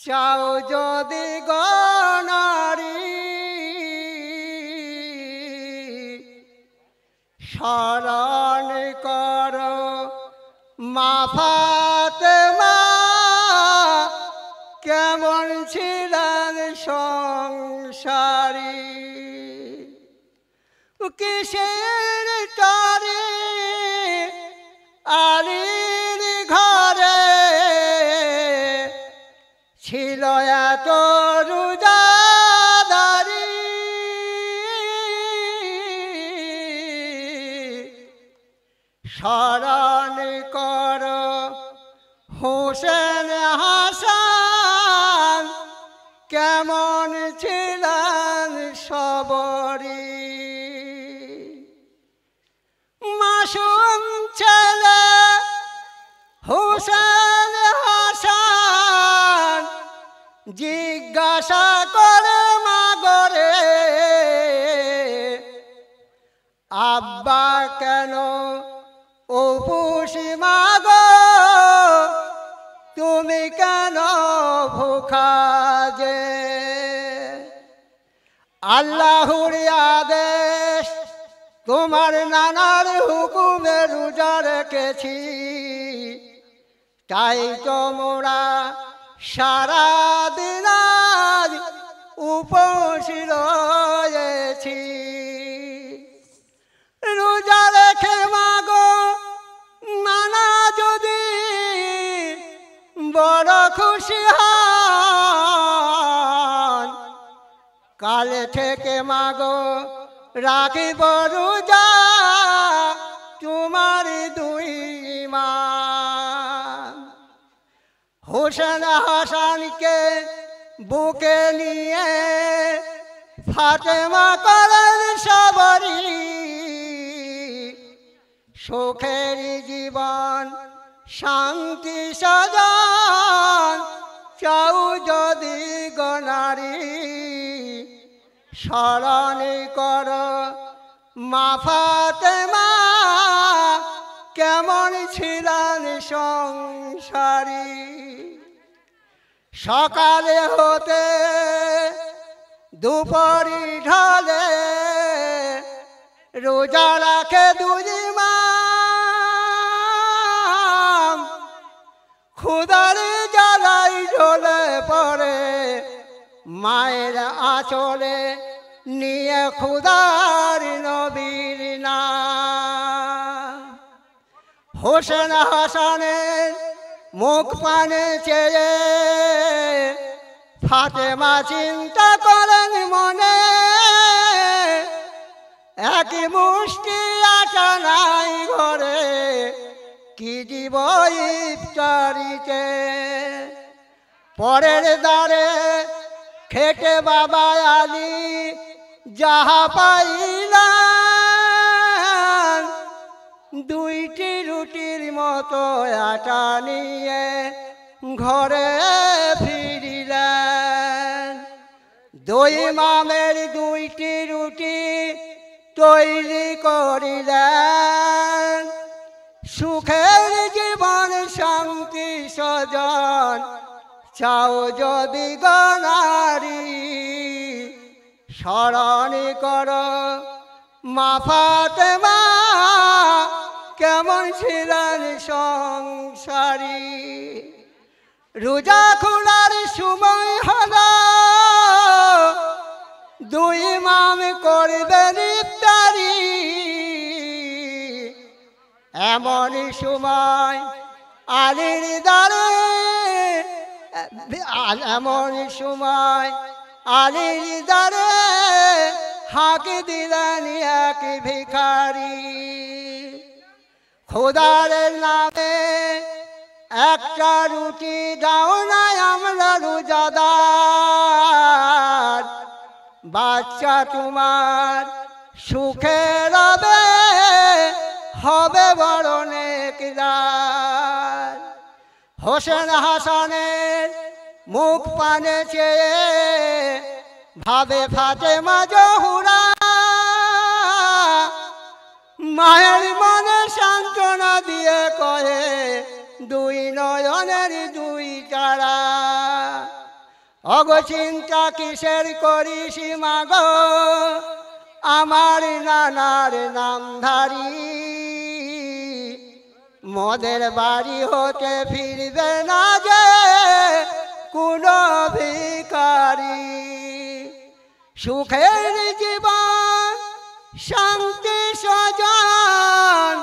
চাও যদি গনারি স্মরণ কর মা ফাতেমা কেমন ছিলেন সংসারী কিসের তরে আলীর ঘরে ছিল এত রোজাদারি স্মরণ কর হোসেন হাসান কেমন ছিলেন সবরী মাসুম ছেলে হোসেন হাসান জিজ্ঞাসা করে মা গরে আব্বা কেন উপসী মা গো তুমি কেন ভুখা যে আল্লাহর আদেশ তোমার নানার হুকুমে রোজা রেখেছি তাই তোমরা সারা দিন উপোস রয়েছি রোজা রেখে মাগো নানা যদি বড় খুশি হন কাল থেকে মাগো রাখিব রোজা তোমার দুই ইমাম হোসেন হাসানকে বুকে নিয়ে ফাতেমা করেন সবরী সুখের জীবন শান্তি সজন চাও যদি গনারি স্মরণ কর মা ফাতেমা কেমন ছিলেন সংসারী সকালে হতে দুপুরি ঢলে রোজা রাখে দুই ইমাম ক্ষুধার জ্বালাই ঝোলে পড়ে মায়ের আঁচলে নিয়ে ক্ষুধার নবীর নাম হোসেন হাসানের মুখ পানে চেয়ে ফাতেমা চিন্তা করেন মনে এক মুষ্টি আটা নাই ঘরে কি দিব ইফতারিতে পরের দ্বারে খেটে বাবা আলী যাহা পাইলাম দুইটি রুটির মতো আটা নিয়ে ঘরে ফিরিলেন দুই ইমামের দুইটি রুটি তৈরি করিলেন সুখের জীবন শান্তি সজন চাও যদি গনারি স্মরণ কর মা ফাতেমা কেমন ছিলেন সংসারী রোজা খোলার সময় হলো দুই ইমাম করবেন ইফতারি এমন সময় আলীর দ্বারে এমন সময় আলীর দ্বারে হাঁক দিলেন এক ভিখারি খোদার নামে একটা রুটি দাও না আমরা রোজাদার বাচ্চা তোমার সুখে রবে হবে বড় নেকদার হোসেন হাসানের মুখ পানে চেয়ে ভাবে ফাতেমা জহুরা মায়ের মনে সান্ত্বনা দিয়ে কয়ে দুই নয়নের দুই তারা অগচিন্তা কিসের করিস মাগো আমার নানার নামধারী মদের বাড়ি হতে ফিরবে না যে কোনো ভিখারি সুখের জীবন শান্তি সজন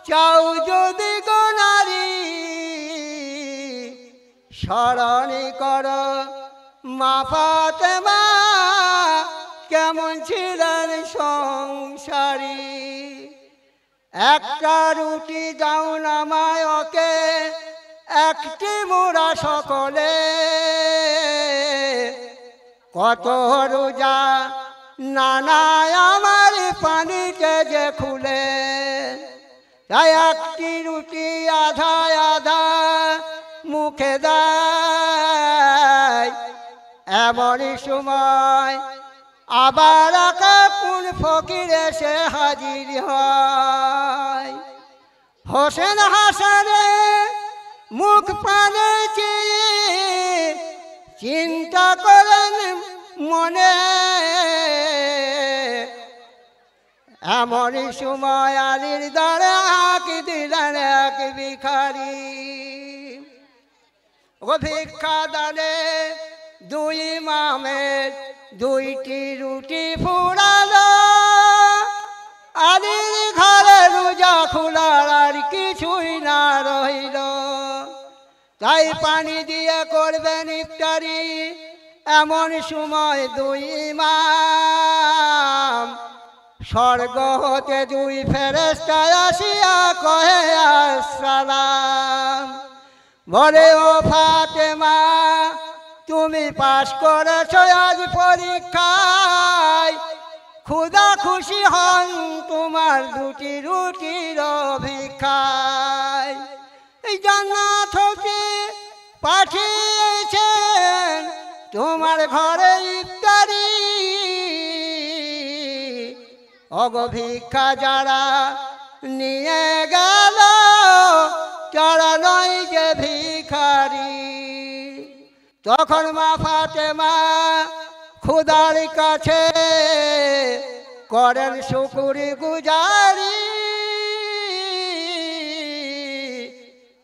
চাও যদি গো নারী স্মরণ কর মা ফাতেমা কেমন ছিলেন সংসারী একটা রুটি দাও নামায় ওকে একটি মোড়া সকলে কত রোজা নানায় আমার পানিতে যে খুলে তাই একটি রুটি আধা আধা মুখে দেয় এমনই সময় আবার কোন ফকির এসে হাজির হয় হোসেন হাসানে মুখ পানে চেয়ে চিন্তা করেন মনে এমনই সময় আলীর দ্বারে আঁকি দিলেন এক ভিখারি ও ভিক্ষা দানে দুই ইমামের দুইটি রুটি ফুরালো আলীর ঘরে রোজা খোলার আর কিছুই না রইল তাই পানি দিয়ে করবেন ইফতারি এমন সময় দুই ইমাম স্বর্গ হতে দুই ফেরেশতা আসিয়া কহে আসসালাম বলে ও ফাতেমা তুমি পাশ করেছ আজ পরীক্ষায় খুদা খুশি হন তোমার দুটি রুটির ভিক্ষায় এই জান্নাত হতে পাঠিয়েছেন তোমার ঘরে ইফতারি অগ ভিক্ষা যারা নিয়ে গেল তারা নয় যে ভিখারি তখন মা ফাতেমা খুদার কাছে করেন শুকরি গুজারি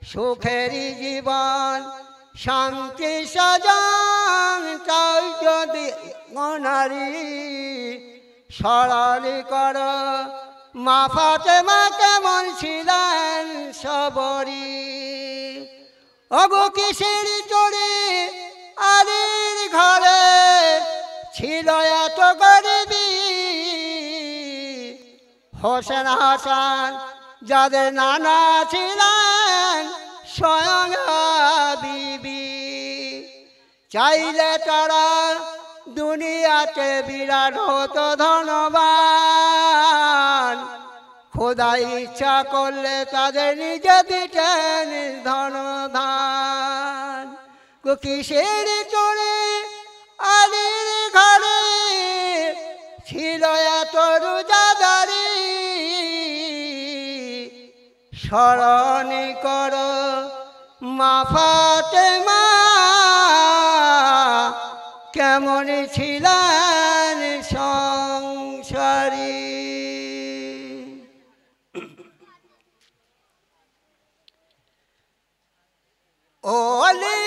সুখেরই জীবন শান্তি সাজান চাই যদি নারী স্মরণ কর মা ফাতেমা কেমন ছিলেন সবরি অগো কিসের চড়ে আলীর ঘরে ছিল এত গরিবি হোসেন হাসান যাদের নানা ছিলেন স্বয়ং বিবি চাইলে তারা দুনিয়াতে বিরাট হতো ধনবান খোদাই ইচ্ছা করলে তাদের নিজে দিতেন ধনধান কিসের চড়ে আলীর ঘরে ছিল এত রোজাদারি স্মরণ কর মা ফাতেমা কেমন ছিলেন সংসারী ও আলী